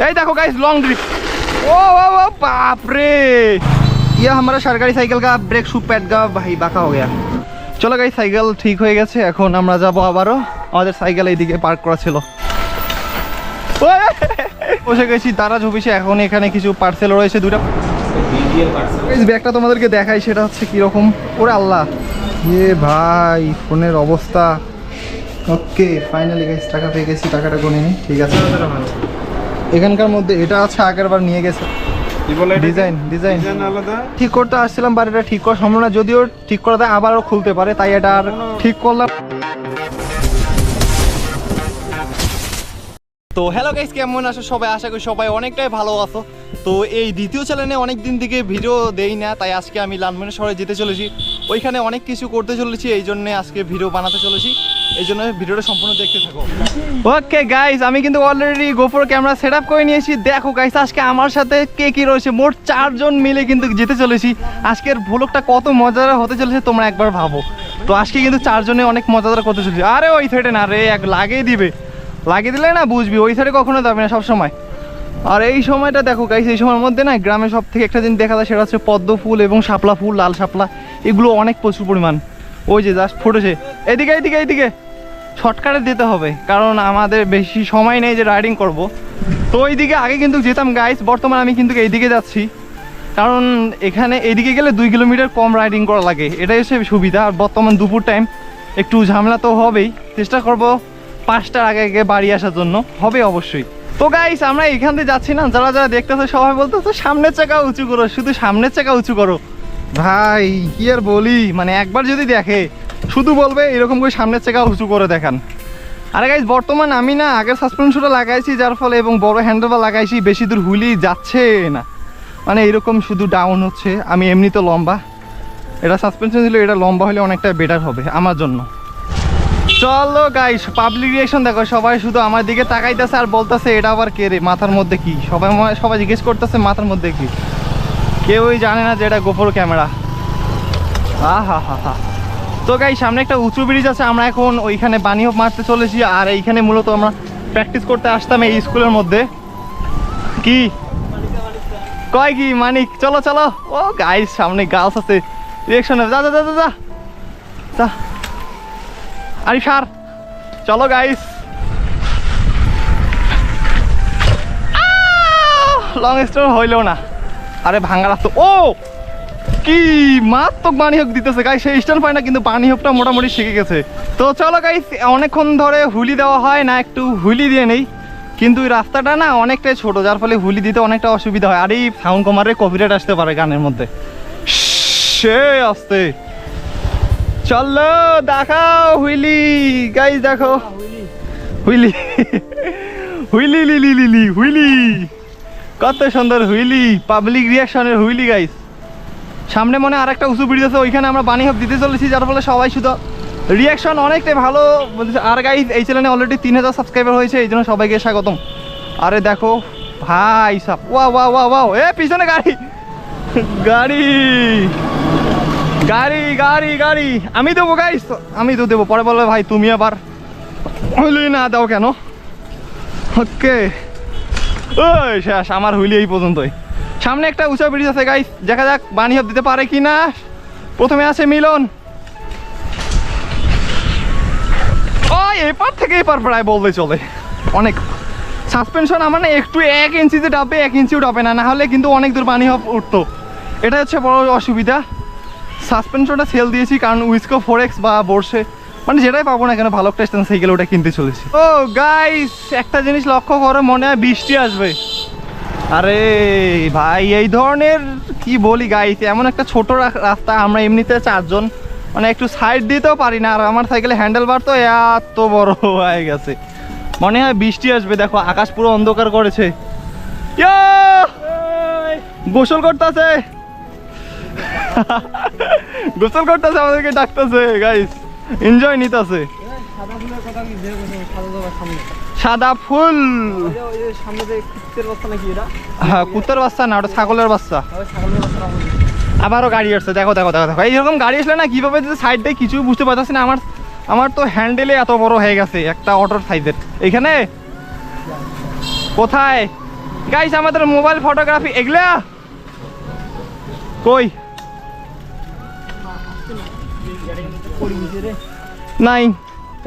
এই দেখো guys long drip. ओ बाप रे, यह हमारा सरकारी साइकिल का ब्रेक शू पैड का भाई बाका हो गया। চলো गाइस সাইকেল ঠিক হয়ে গেছে, এখন আমরা যাব আবারও। আমাদের সাইকেল এইদিকে পার্ক করা ছিল। বসে গেছি দারাজ অফিসে। এখন এখানে কিছু পার্সেল রয়েছে, দুটো এই ব্যাগটা তোমাদেরকে দেখাই, সেটা হচ্ছে কিরকম। ওরে আল্লাহ, এ ভাই ফোনের অবস্থা। ওকে ফাইনালি গাইস টাকা পেয়ে গেছি, টাকাটা গুনে নিই। ঠিক আছে, এখানকার মধ্যে এটা আছে, আগের বার নিয়ে গেছে। ডিজাইন আলাদা ঠিক করতে আসছিলাম, বাড়িটা ঠিক করা সম্ভব না, যদিও ঠিক করা দেয় আবারও খুলতে পারে, তাই এটা আর ঠিক করলাম। তো হ্যালো গাইস, কেমন আছো সবাই? আশা করি সবাই অনেকটাই ভালো আছো। তো এই দ্বিতীয় চ্যানেলে অনেক দিন থেকে ভিডিও দেই না, তাই আজকে আমি লালমনিরহাট শহরে যেতে চলেছি, ওইখানে অনেক কিছু করতে চলেছি, এই জন্য আজকে ভিডিও বানাতে চলেছি, এই জন্য ভিডিওটা সম্পূর্ণ দেখতে থাকো। ওকে গাইস, আমি কিন্তু already GoPro camera set up করে নিয়েছি। দেখো গাইস, আজকে আমার সাথে কে কি রয়েছে, মোট 4 জন মিলে কিন্তু যেতে চলেছি। আজকের ভ্লগটা কত মজাদার হতে চলেছে তোমরা একবার ভাবো। তো আজকে কিন্তু 4 জনে অনেক মজাদার করতে চলেছি। আরে ওই সাইডে না রে, এক লাগিয়ে দিলে না বুঝবি, ওই সাইডে কখনো যাবে না সব সময়। আর এই সময়টা দেখো গাইস, এই সময়ের মধ্যে না গ্রামে সব থেকে একটা জিনিস দেখা যায়, সেটা হচ্ছে পদ্ম ফুল এবং শাপলা ফুল, লাল শাপলা, এগুলো অনেক প্রচুর পরিমাণ। ওই যে জাস্ট ফুটেছে। এইদিকে শর্টকাটে দিতে হবে, কারণ আমাদের বেশি সময় নেই যে রাইডিং করব। তো ওইদিকে আগে কিন্তু যেতাম গাইস, বর্তমানে আমি কিন্তু এইদিকে যাচ্ছি, কারণ এখানে এইদিকে গেলে 2 কিলোমিটার কম রাইডিং করা লাগে, এটাই হচ্ছে সুবিধা। আর বর্তমান দুপুর টাইম, একটু ঝামেলা তো হবেই, চেষ্টা করব 5টার আগে বাড়ি আসার জন্য, হবে অবশ্যই। তো গাইস, আমরা এখান থেকে যাচ্ছি না, যারা দেখতেছে সবাই বলতেছে সামনের চাকা উঁচু করো, শুধু সামনের চাকা উঁচু করো। ভাই কি আর বলি, মানে একবার যদি দেখে শুধু বলবে এরকম করে সামনের চাকা উঁচু করে দেখান। আরে গাইস, বর্তমান আমি না আগের সাসপেনশনটা লাগাইছি, যার ফলে এবং বড় হ্যান্ডেলবার লাগাইছি, বেশি দূর হুইলি যাচ্ছে না, মানে এরকম শুধু ডাউন হচ্ছে। আমি এমনি তো লম্বা, এটা সাসপেনশন ছিল, এটা লম্বা হলে অনেকটা বেটার হবে আমার জন্য। চলো গাইস, পাবলিক রিঅ্যাকশন দেখো, সবাই শুধু আমার দিকে তাকাইতেছে আর বলতেছে এটা আবার কে রে, মাথার মধ্যে কি, সবাই জিজ্ঞেস করতেছে মাথার মধ্যে কি, কেউই জানে না যে এটা গোপ্রো ক্যামেরা। হা। তো গাইস, সামনে একটা উঁচু ব্রিজ আছে, আমরা এখন ওইখানে বানি হোপ মারতে চলেছি। আর এইখানে মূলত আমরা প্র্যাকটিস করতে আসতাম এই স্কুলের মধ্যে। কি কয় কি মানিক, চলো। ও গাইস, সামনে গার্লস আছে, রিঅ্যাকশন যা আরে সার, চলো গাইস। লং স্টোর হইলেও না, আরে ভাঙা রাস্তা। ও কি মারাত্মক বানি হোক দিতেছে গাইস, সেই স্টাইল পায় না, কিন্তু বানি হোকটা মোটামুটি শিখে গেছে। তো চলো গাইস, অনেকক্ষণ ধরে হুইলি দেওয়া হয় না, একটু হুইলি দিয়ে নেই, কিন্তু এই রাস্তাটা না অনেকটাই ছোট, যার ফলে হুইলি দিতে অনেকটা অসুবিধা হয়। আর এই সাউন্ড কমারে কপিরাইট আসতে পারে গানের মধ্যে, সে আসতে। চলো দেখাও হুইলি গাইস, দেখো হুইলি কত সুন্দর হুইলি, পাবলিক রিঅ্যাকশনের হুইলি গাইস। সামনে মনে আর একটা উঁচু ব্রিজ আছে, ওইখানে আমরা বানি হোপ দিতে চলেছি, যার ফলে সবাই শুধু রিঅ্যাকশন অনেকটাই ভালো। আর গাইস, এই চ্যানেলে অলরেডি 3000 সাবস্ক্রাইবার হয়েছে, এই জন্য সবাইকে স্বাগতম। আরে দেখো ভাই সাপ, ওয়া এ পিছনে গাড়ি আমি দেবো গাইস, আমি তো দেবো, পরে বলবে ভাই তুমি আবার হুইলি না দাও কেন। ওকে ওই শেষ, আমার হুইলি এই পর্যন্তই। সামনে একটা উঁচু ব্রিজ আছে গাইস, দেখা যাক বানি হোপ দিতে পারে কি না। প্রথমে আছে মিলন, ওই এপার থেকে এপার প্রায় বলতে চলে। অনেক সাসপেনশন আমার না একটু 1 ইঞ্চিতে ডাবে, 1 ইঞ্চিও ডাবে না, হলে কিন্তু অনেক দূর বানি হোপ উঠতো, এটা হচ্ছে বড় অসুবিধা। সাসপেনশনটা সেল দিয়েছি, কারণ উইসকো 4X বা বোর্সে, মানে যেটাই পাবো না কেন ভালো একটা সাইকেল, ওটা কিনতে চলেছি। ও গাইস, একটা জিনিস লক্ষ্য করো, মনে হয় বৃষ্টি আসবে। আরে ভাই, এই ধরনের কি বলি গাইস, এমন একটা ছোট রাস্তা, আমরা এমনিতে 4 জন, মানে একটু সাইড দিতেও পারি না, আর আমার সাইকেলে হ্যান্ডেল বার তো এত বড় হয়ে গেছে, মনে হয় বৃষ্টি আসবে। দেখো আকাশ পুরো অন্ধকার করেছে, গোসল করতেছে আমাদেরকে ডাকতেছে গাইস, এনজয় নিতেছে। সাদা ফুল, হ্যাঁ কুত্তার বাচ্চা না, ওটা ছাগলের বাচ্চা। আবারও গাড়ি আসছে, দেখো এইরকম গাড়ি আসলে না কিভাবে সাইড দিয়ে কিছু বুঝতে পারতেছি না। আমার তো হ্যান্ডেলে এত বড় হয়ে গেছে একটা অটোর সাইজের। এখানে কোথায় গাইস আমাদের মোবাইল ফটোগ্রাফি এগুলা কই নাই,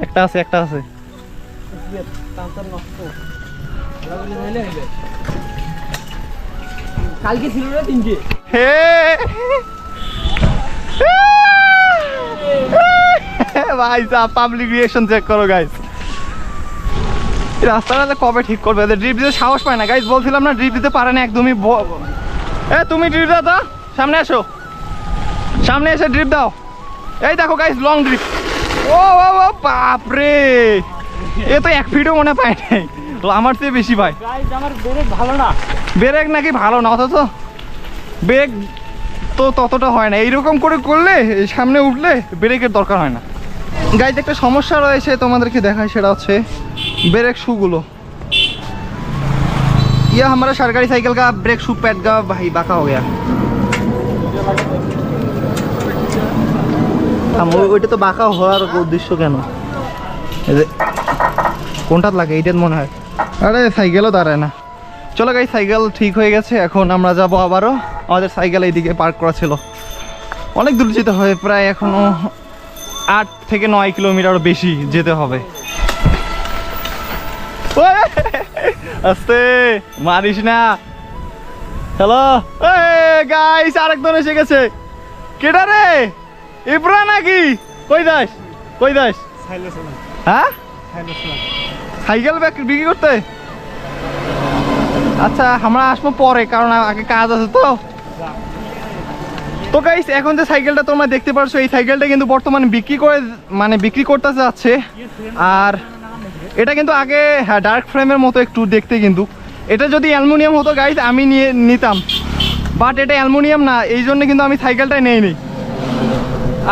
একটা আছে একটা আছে। কালকে ছিল না তিনটে। হে ভাই সাহেব পাবলিক রিঅ্যাকশন চেক করো গাইস। রাস্তাটা কবে ঠিক করবে? ড্রিপ দিতে সাহস পায় না গাইস, বলছিলাম না ড্রিপ দিতে পারে না একদমই। তুমি ড্রিপ দাও তো, সামনে আসো, সামনে এসে ড্রিপ দাও। এই দেখো গাইস লং ড্রিপ। ও বাপরে, এ তো 1 ফিটও মনে পায় নাই, আমার চেয়ে বেশি ভাই। আমার ব্রেক ভালো না, ব্রেক নাকি ভালো না, অথচ ব্রেক তো ততটা হয় না। এইরকম করে করলে সামনে উঠলে ব্রেকের দরকার হয় না। গাইজ একটা সমস্যা রয়েছে তোমাদেরকে দেখায়, সেটা হচ্ছে ब्रेक शू गुलो। यह हमारा सरकारी साइकिल का ब्रेक शू पैड का भाई बाका हो गया। ওইটা তো বাঁকা হওয়ার উদ্দেশ্য কেন? কোনটা লাগে এইটার মনে হয়। আরে সাইকেলও দাঁড়ায় না। চলো গাইস সাইকেল ঠিক হয়ে গেছে, এখন আমরা যাব আবারও। আমাদের সাইকেল এইদিকে পার্ক করা ছিল, অনেক দূর যেতে হবে, প্রায় এখনো 8 থেকে 9 কিলোমিটার বেশি যেতে হবে। আস্তে মারিস না। হ্যালো গাইস, আরেকজন এসে গেছে। কেডা রে? ইব্রা নাকি? কই যাস কই যাস? হ্যাঁ সাইকেল বিক্রি করতে? আচ্ছা আমরা আসবো পরে, কারণ আগে কাজ আছে তো। তো গাইস এখন যে সাইকেলটা তোমরা দেখতে পারছো, এই সাইকেলটা কিন্তু বর্তমানে বিক্রি করতে যাচ্ছে। আর এটা কিন্তু আগে হ্যাঁ ডার্ক ফ্রেমের মতো একটু দেখতে, কিন্তু এটা যদি অ্যালুমিনিয়াম হতো গাইস আমি নিতাম, বাট এটা অ্যালুমিনিয়াম না, এই জন্য কিন্তু আমি সাইকেলটাই নেইনি।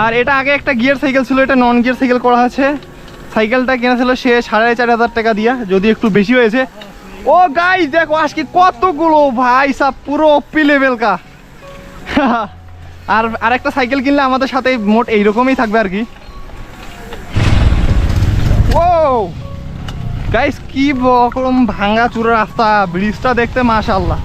আর এটা আগে একটা গিয়ার সাইকেল ছিল, এটা নন গিয়ার সাইকেল করা হয়েছে। সাইকেলটা কেনা ছিল সে 4,500 টাকা দিয়া, যদি একটু বেশি হয়েছে। ও গাইস দেখো আজকে কতগুলো ভাই সব পুরো অপি লেভেল কা। আর একটা সাইকেল কিনলে আমাদের সাথে মোট এইরকমই থাকবে আর কি। ও গাইস কি বকরম ভাঙা চূড়া রাস্তা, ব্রিজটা দেখতে মাশাআল্লাহ,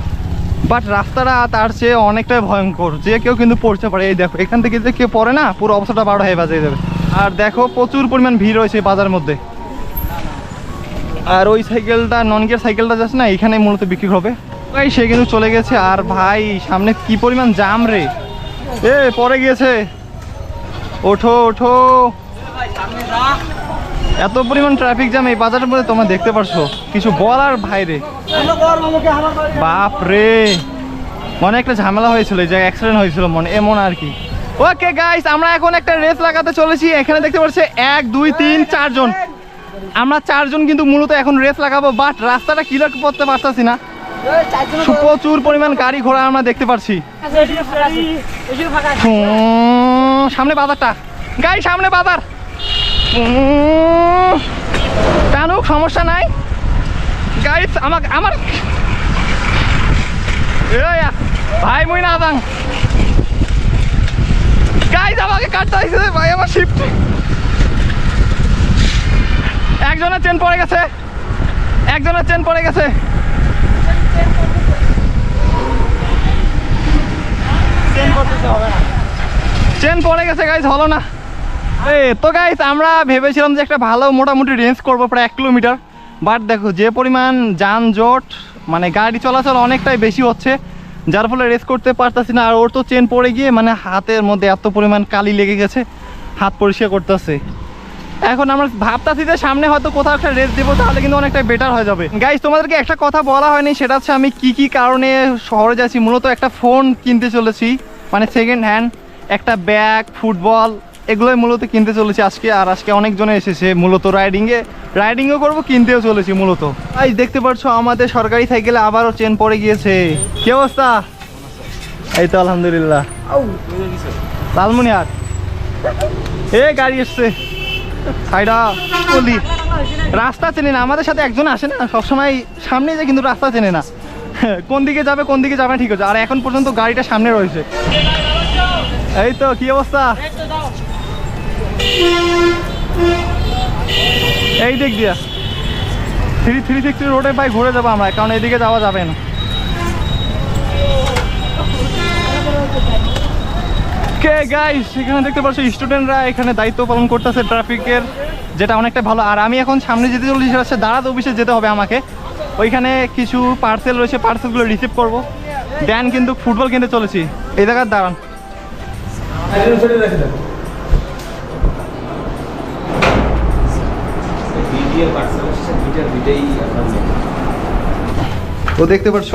বাট রাস্তাটা তার চেয়ে অনেকটাই ভয়ঙ্কর, যে কেউ কিন্তু পড়তে পারে। এই দেখো এখান থেকে যে কেউ পড়ে না, পুরো অবস্থাটা 12 হয়ে বাজে যাবে। আর দেখো প্রচুর পরিমাণ ভিড় রয়েছে বাজারের মধ্যে। আর ওই সাইকেলটা নন গিয়ার সাইকেলটা যাচ্ছে না, এখানে মূলত বিক্রি হবে। ভাই সে কিন্তু চলে গেছে। আর ভাই সামনে কি পরিমাণ জাম রে, পরে গিয়েছে। ওঠো ওঠো, এত পরিমাণ ট্রাফিক জ্যাম এই বাজারের মধ্যে তোমরা দেখতে পারছো, কিছু বলার বাইরে। বাপ রে, মনে একটা ঝামেলা হয়েছিল, যে অ্যাক্সিডেন্ট হয়েছিল মনে, এমন আর কি। ওকে গাইস আমরা এখন একটা রেস লাগাতে চলেছি। এখানে দেখতে পাচ্ছি 1 2 3 4 জন, আমরা 4 জন কিন্তু মূলত এখন রেস লাগাবো। বাট রাস্তাটা ক্লিয়ার করতে পারতাছি না, প্রচুর পরিমাণ গাড়ি ঘোড়া আমরা দেখতে পাচ্ছি। সামনে বাজারটা গাই, সামনে বাজার। টানুক সমস্যা নাই গাইস, আমার ভাই মুই না যাং গাইস, আমাকে কাটতে হয়েছে ভাই, আমার শিফট। একজনের চেন পড়ে গেছে, একজনের চেন পড়ে গেছে। চেন পড়ে গেছে গাইস, হলো না। তো গাইস আমরা ভেবেছিলাম যে একটা ভালো মোটামুটি রেঞ্জ করবো, প্রায় 1 কিলোমিটার। বাট দেখো যে পরিমাণ যানজট, মানে গাড়ি চলাচল অনেকটাই বেশি হচ্ছে, যার ফলে রেস করতে পারতাছি না। আর ওর তো চেন পড়ে গিয়ে মানে হাতের মধ্যে এত পরিমাণ কালি লেগে গেছে, হাত পরিষ্কার করতেছে। এখন আমরা ভাবতাছি যে সামনে হয়তো কোথাও একটা রেস দেবো, তাহলে কিন্তু অনেকটা বেটার হয়ে যাবে। গাইস তোমাদেরকে একটা কথা বলা হয়নি, সেটা হচ্ছে আমি কি কারণে শহরে যাচ্ছি। মূলত একটা ফোন কিনতে চলেছি, মানে সেকেন্ড হ্যান্ড একটা ব্যাগ, ফুটবল, এগুলোই মূলত কিনতে চলেছি আজকে। আর আজকে অনেকজনে এসেছে মূলত রাইডিংও করবো, কিনতেও চলেছি মূলত। এই দেখতে পাচ্ছ আমাদের সরকারি সাইকেলে আবারও চেন পড়ে গিয়েছে। কি অবস্থা? এই তো আলহামদুলিল্লাহ। লালমনিহাট গাড়ি এসছে, রাস্তা চেনে না, আমাদের সাথে একজন আসে না সবসময় সামনে যায়, কিন্তু রাস্তা চেনে না, কোন দিকে যাবে না ঠিক আছে। আর এখন পর্যন্ত গাড়িটা সামনে রয়েছে। এই তো কি অবস্থা? এই দিক দিয়া 363 রোডে ভাই ঘুরে যাবো আমরা, কারণ এদিকে যাওয়া যাবে না। ওকে গাইস, এখানে দেখতে পাচ্ছ স্টুডেন্টরা এখানে দায়িত্ব পালন করতেছে ট্রাফিকের, যেটা অনেকটা ভালো। আর আমি এখন সামনে যেতে চলেছি, সেটা হচ্ছে দাঁড়াতে অফিসে যেতে হবে আমাকে। ওইখানে কিছু পার্সেল রয়েছে, পার্সেলগুলো রিসিভ করবো, দেন কিন্তু ফুটবল কিনতে চলেছি। এই জায়গায় দাঁড়ান। তো দেখতে পাচ্ছ,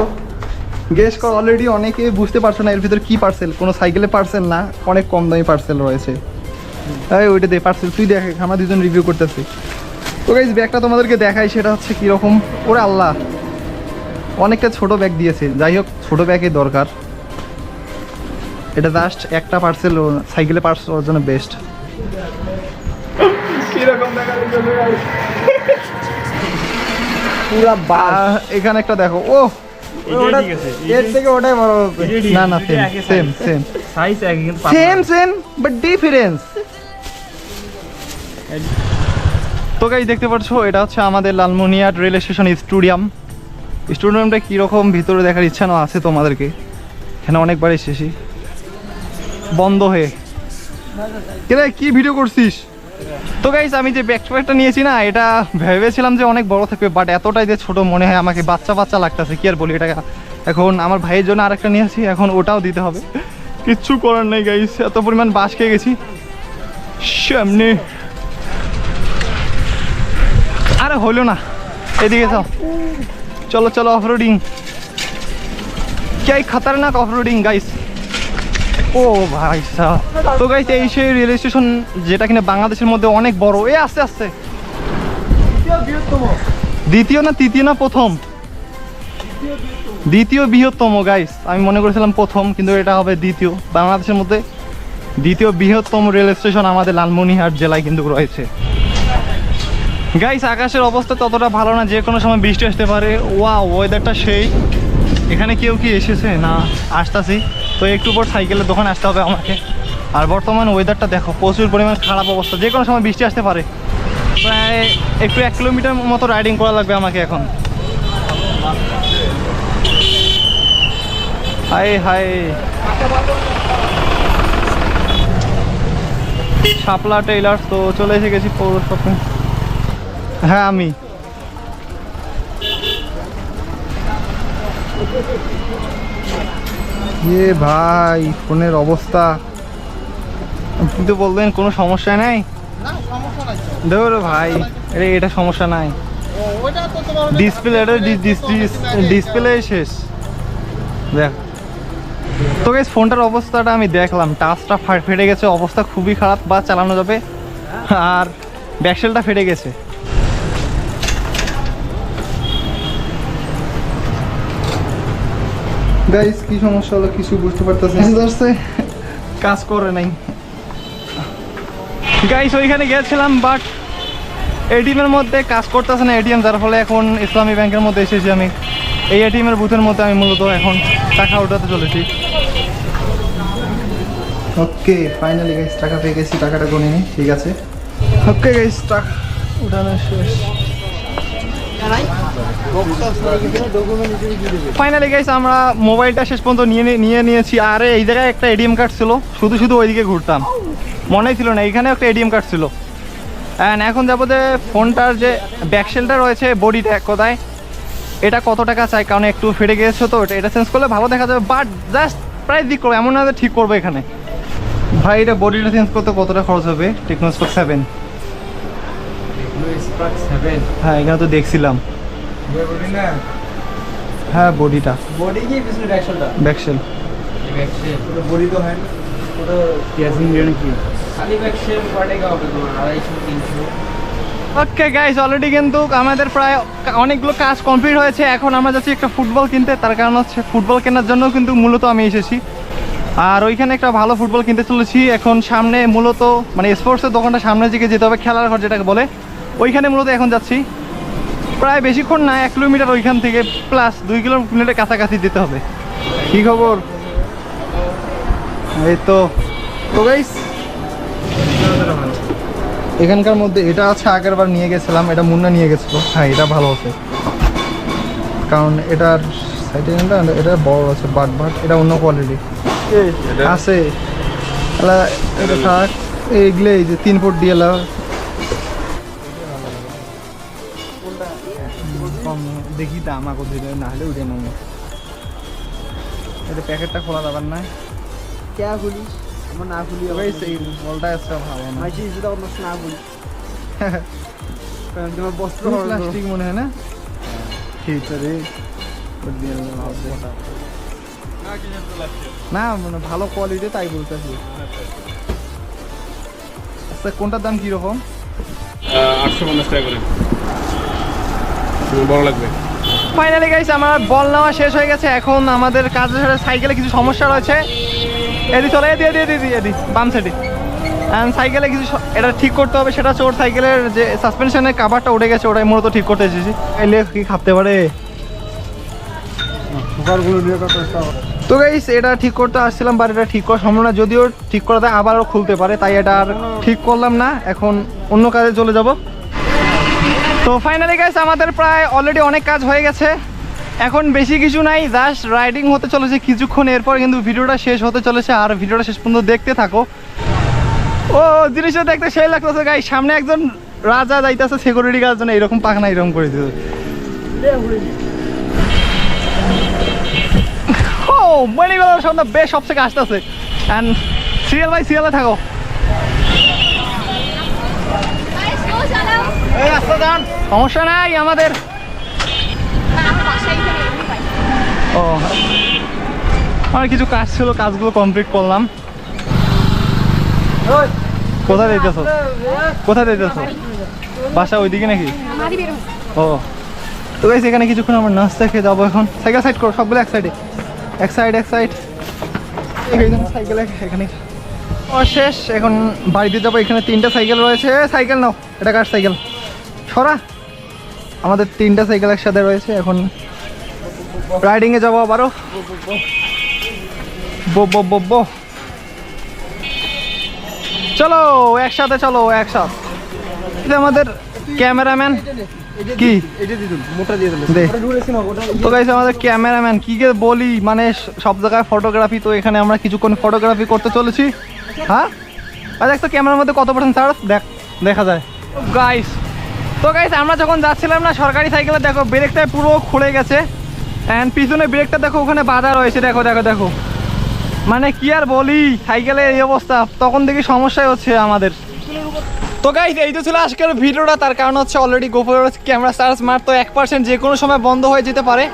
গেস কর অলরেডি অনেকে বুঝতে পারছো না এর ভিতরে কি পার্সেল। কোনো সাইকেলের পার্সেল না, অনেক কম দামি পার্সেল রয়েছে। এই ওইটা দে পার্সেল, তুই দেখ, আমরা দুজন রিভিউ করতেছি। তো গাইস ব্যাগটা তোমাদেরকে দেখাই, সেটা হচ্ছে কীরকম। ওরে আল্লাহ, অনেকটা ছোট ব্যাগ দিয়েছে। যাই হোক, ছোট ব্যাগই দরকার। এটা জাস্ট একটা পার্সেল, সাইকেলে পার্সেল ওর জন্য বেস্ট। কিরকম দেখা পুরা বা এখানে একটা দেখো, ও ওটা এর থেকে ওটাই বড় হবে। না না, সেম সেম সাইজ এক কিন্তু সেম সেম বাট ডিফারেন্স। তো গাইস দেখতে পাচ্ছ, এটা হচ্ছে আমাদের লালমনিরহাট রেল স্টেশন স্টেডিয়ামটা কীরকম ভিতরে দেখার ইচ্ছা না আছে তোমাদেরকে। এখানে অনেকবার এসেছি বন্ধ হয়ে। কেরে কি ভিডিও করছিস? তো গাইস আমি যে ব্যাকপ্যাকটা নিয়েছি না, এটা ভেবেছিলাম যে অনেক বড় থাকবে, বাট এতটাই যে ছোট মনে হয় আমাকে, বাচ্চা বাচ্চা লাগতেছে। কি আর বলি, এটা এখন আমার ভাইয়ের জন্য আরেকটা নিয়েছি, এখন ওটাও দিতে হবে। কিচ্ছু করার নেই গাইস, এত পরিমাণ বাস খেয়ে গেছি সামনে। আরে হলো না, এদিকে যাও, চলো চলো অফরোডিং। কি খতরনাক অফরোডিং গাইস। ও ভাই সাহেব। তো গাইস এই সেই রেল স্টেশন যেটা কিনা বাংলাদেশের মধ্যে অনেক বড়। এ আস্তে আস্তে, দ্বিতীয় না তৃতীয় না প্রথম? দ্বিতীয় বৃহত্তম গাইস। আমি মনে করেছিলাম প্রথম, কিন্তু এটা হবে দ্বিতীয়। বাংলাদেশের মধ্যে দ্বিতীয় বৃহত্তম রেল স্টেশন আমাদের লালমনিরহাট জেলায় কিন্তু রয়েছে। গাইস আকাশের অবস্থা ততটা ভালো না, যে কোনো সময় বৃষ্টি আসতে পারে। ওয়াও, ওয়েদারটা সেই। এখানে কেউ কি এসেছে না? আসতেছি তো, একটু পর সাইকেলের দোকানে আসতে হবে আমাকে। আর বর্তমান ওয়েদারটা দেখো, প্রচুর পরিমাণ খারাপ অবস্থা, যে কোনো সময় বৃষ্টি আসতে পারে। প্রায় একটু 1 কিলোমিটার মতো রাইডিং করা লাগবে আমাকে এখন। হাই হাই, শাপলা টেইলার্স। তো চলে এসে গেছি পৌর শপিং। হ্যাঁ আমি এ ভাই, ফোনের অবস্থা কিন্তু বলবেন কোনো সমস্যা নাই? দেখো ভাই, এটা সমস্যা নাই, ডিসপ্লে শেষ। দেখ তো গাইস, ফোনটার অবস্থাটা আমি দেখলাম, টাচটা ফেটে গেছে, অবস্থা খুবই খারাপ, বা চালানো যাবে। আর ব্যাকসেলটা ফেটে গেছে। গাইস কি সমস্যা হলো কিছু বুঝতে পারতেছি না, কাজ করে নাই গাইস। ওইখানে গেছিলাম, বাট এটিএম এর মধ্যে কাজ করতেছে না এটিএম, যার ফলে এখন ইসলামী ব্যাংকের মধ্যে এসেছি আমি। এই এটিএম এর বুথের মধ্যে আমি মূলত এখন টাকা উঠাতে চলেছি। ওকে ফাইনালি গাইস টাকা পেয়ে গেছি, টাকাটা গুনে নিই, ঠিক আছে। ওকে গাইস, টাকা উঠানো শেষ। ফাইনালি গাইস আমরা মোবাইলটা শেষ পর্যন্ত নিয়ে নিয়েছি। আর এই জায়গায় একটা এটিএম কার্ড ছিল, শুধু শুধু ওইদিকে ঘুরতাম, মনেই ছিল না এইখানে একটা এটিএম কার্ড ছিল। অ্যান্ড এখন যাবো যে ফোনটার যে ব্যাকসেলটা রয়েছে, বডিটা এক কথায়, এটা কত টাকা চাই, কারণ একটু ফেটে গেছে তো এটা চেঞ্জ করলে ভালো দেখা যাবে। বাট জাস্ট প্রাইস দিক করবো, এমন না যে ঠিক করবো এখানে। ভাই এটা বডিটা চেঞ্জ করতে কতটা খরচ হবে? টেকনোস্পার্ক 7। হ্যাঁ এখানে তো দেখছিলাম। হ্যাঁ বডিটা, বডি কি পিছনে ব্যাকসেলটা? ব্যাকসেল পুরো বডি তো হয় না, পুরো টিয়াসিং জন্য কি খালি ব্যাকসেল কয় টাকা হবে তোমার? 250-300। ওকে গাইস, অলরেডি কিন্তু আমাদের প্রায় অনেকগুলো কাজ কমপ্লিট হয়েছে। এখন আমরা যাচ্ছি একটা ফুটবল কিনতে, তার কারণ হচ্ছে ফুটবল কেনার জন্য কিন্তু মূলত আমি এসেছি। আর ওইখানে একটা ভালো ফুটবল কিনতে চলেছি। এখন সামনে মূলত মানে স্পোর্টসের দোকানটা সামনের দিকে যেতে হবে, খেলার ঘর যেটাকে বলে, ওইখানে মূলত এখন যাচ্ছি। প্রায় বেশিক্ষণ না, 1 কিলোমিটার ওইখান থেকে, প্লাস 2 কিলোমিটার কাছাকাছি যেতে হবে। কী খবর? এই তো গাইস এখানকার মধ্যে এটা আছে, আগের বার নিয়ে গেছিলাম, এটা মুন্না নিয়ে গেছিল। হ্যাঁ এটা ভালো আছে, কারণ এটার সাইডে এটা বড় আছে, বাট এটা অন্য কোয়ালিটি আছে। এটা থাক এইগুলো এই যে 3 ফুট ডিএলআর দেখি দাম আগো ধরে না হলে উঠে নেবো এটা প্যাকেটটা খোলা যাবার না क्या खुलिस আমার না খুলি ওই সেই বলটা আছে ভালো না মাঝে ইজুদা অন্য না খুলি কারণ তোমার বস্ত্র প্লাস্টিক মনে হয় না ঠিক রে না মানে ভালো কোয়ালিটি তাই বলতেছি আচ্ছা কোনটার দাম কিরকম 850 টাকা করে বড় লাগবে ফাইনালি গাইস আমার বল নেওয়া শেষ হয়ে গেছে এখন আমাদের কাজের সাথে সাইকেলে কিছু সমস্যা রয়েছে এদি চলে এদি বাম সাইডে অ্যান্ড সাইকেলে কিছু এটা ঠিক করতে হবে সেটা হচ্ছে ওর সাইকেলের যে সাসপেনশনের কাভারটা উঠে গেছে ওটাই মূলত ঠিক করতে এসেছি এলে কি খাপতে পারে তো গাইস এটা ঠিক করতে আসছিলাম বাট এটা ঠিক করা সম্ভব না যদিও ঠিক করাতে আবারও খুলতে পারে তাই এটা আর ঠিক করলাম না এখন অন্য কাজে চলে যাব তো ফাইনালি গাইস আমাদের প্রায় অলরেডি অনেক কাজ হয়ে গেছে এখন বেশি কিছু নাই জাস্ট রাইডিং হতে চলেছে কিছুক্ষণ এরপর কিন্তু ভিডিওটা শেষ হতে চলেছে আর ভিডিওটা শেষ পর্যন্ত দেখতে থাকো ও জিনিসটা দেখতে সেই লাগতেছে গাইস সামনে একজন রাজা যাইতেছে সিকিউরিটি গার্ড জন্য এরকম পাখনা এরকম করে দিতে ও মণিগুলোর সামনে বেশ সবথেকে আসতেছে অ্যান্ড সিরিয়াল বাই সিরিয়ালে থাকো সমস্যা নাই আমাদের ও আমার কিছু কাজ ছিল কাজগুলো কমপ্লিট করলাম কোথায় যাইতেছো বাসা ওইদিকে নাকি ও তো গাইস এখানে কিছুক্ষণ আমরা নাস্তা খেয়ে যাবো এখন সাইকেল সাইড করো সবগুলো এক সাইড সাইকেল এখানে ও শেষ এখন বাড়িতে যাবো এখানে 3টা সাইকেল রয়েছে সাইকেল নাও এটা কার সাইকেল সরা আমাদের 3টা সাইকেল একসাথে রয়েছে এখন রাইডিং এ যাবো আবারও বো চলো একসাথে এটা আমাদের ক্যামেরাম্যান কি মোটা দিয়ে দিল দে তো গাইস আমাদের ক্যামেরাম্যান কি কে বলি মানে সব জায়গায় ফটোগ্রাফি তো এখানে আমরা কিছুক্ষণ ফটোগ্রাফি করতে চলেছি হ্যাঁ আর দেখ তো ক্যামেরার মধ্যে কত % ছাড় দেখা যায় গাইস আমরা যখন যাচ্ছিলাম না সরকারি সাইকেলে দেখো ব্রেকটা পুরো খুলে গেছে এন্ড পিছনে ব্রেকটা দেখো ওখানে বাধা রয়েছে দেখো মানে কি আর বলি সাইকেলের এই অবস্থা তখন দেখি সমস্যাই হচ্ছে আমাদের তো গাইস এই তো ছিল আজকের ভিডিওটা তার কারণ হচ্ছে অলরেডি গোপ্রোর ক্যামেরা চার্জ মাত্র 1% যে কোনো সময় বন্ধ হয়ে যেতে পারে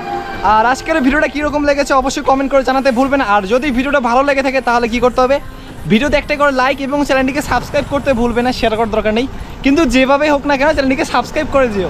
আর আজকের ভিডিওটা কীরকম লেগেছে অবশ্যই কমেন্ট করে জানাতে ভুলবেন আর যদি ভিডিওটা ভালো লেগে থাকে তাহলে কি করতে হবে ভিডিওতে একটা করে লাইক এবং চ্যানেলটিকে সাবস্ক্রাইব করতে ভুলবে না শেয়ার করার দরকার নেই কিন্তু যেভাবে হোক না কেন চ্যানেলটিকে সাবস্ক্রাইব করে দিও